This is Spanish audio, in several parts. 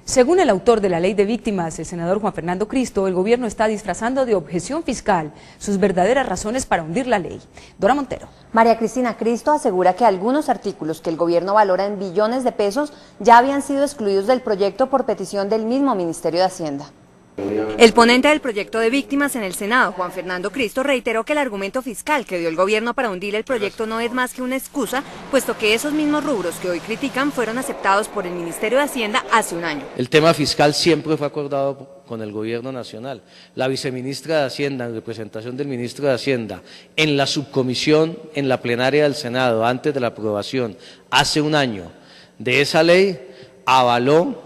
Según el autor de la Ley de Víctimas, el senador Juan Fernando Cristo, el gobierno está disfrazando de objeción fiscal sus verdaderas razones para hundir la ley. Dora Montero. María Cristina Cristo asegura que algunos artículos que el gobierno valora en billones de pesos ya habían sido excluidos del proyecto por petición del mismo Ministerio de Hacienda. El ponente del proyecto de víctimas en el Senado, Juan Fernando Cristo, reiteró que el argumento fiscal que dio el gobierno para hundir el proyecto no es más que una excusa, puesto que esos mismos rubros que hoy critican fueron aceptados por el Ministerio de Hacienda hace un año. El tema fiscal siempre fue acordado con el gobierno nacional. La viceministra de Hacienda, en representación del ministro de Hacienda, en la subcomisión, en la plenaria del Senado, antes de la aprobación, hace un año, de esa ley, avaló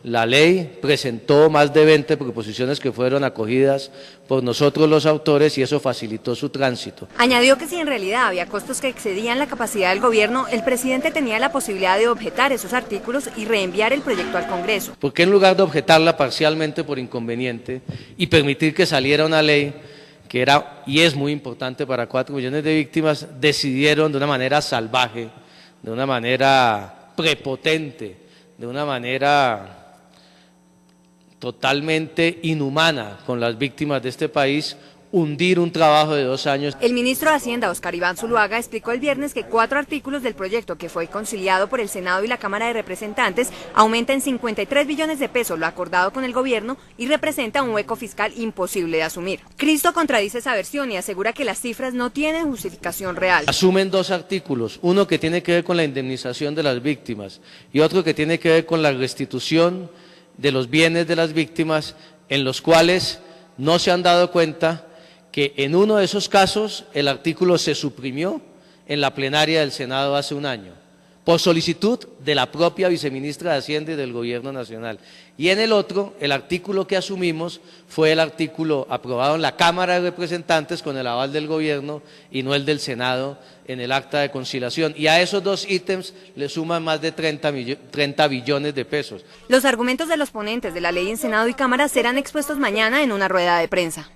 la ley, presentó más de 20 proposiciones que fueron acogidas por nosotros los autores y eso facilitó su tránsito. Añadió que si en realidad había costos que excedían la capacidad del gobierno, el presidente tenía la posibilidad de objetar esos artículos y reenviar el proyecto al Congreso. ¿Por qué en lugar de objetarla parcialmente por inconveniente y permitir que saliera una ley que era y es muy importante para 4 millones de víctimas, decidieron de una manera salvaje, de una manera prepotente, de una manera totalmente inhumana con las víctimas de este país, hundir un trabajo de 2 años? El ministro de Hacienda, Óscar Iván Zuluaga, explicó el viernes que 4 artículos del proyecto que fue conciliado por el Senado y la Cámara de Representantes aumenta en 53 billones de pesos lo acordado con el gobierno y representa un hueco fiscal imposible de asumir. Cristo contradice esa versión y asegura que las cifras no tienen justificación real. Asumen 2 artículos, uno que tiene que ver con la indemnización de las víctimas y otro que tiene que ver con la restitución de los bienes de las víctimas, en los cuales no se han dado cuenta que en uno de esos casos el artículo se suprimió en la plenaria del Senado hace un año, por solicitud de la propia viceministra de Hacienda y del Gobierno Nacional. Y en el otro, el artículo que asumimos fue el artículo aprobado en la Cámara de Representantes con el aval del Gobierno y no el del Senado en el acta de conciliación. Y a esos 2 ítems le suman más de 30 billones de pesos. Los argumentos de los ponentes de la ley en Senado y Cámara serán expuestos mañana en una rueda de prensa.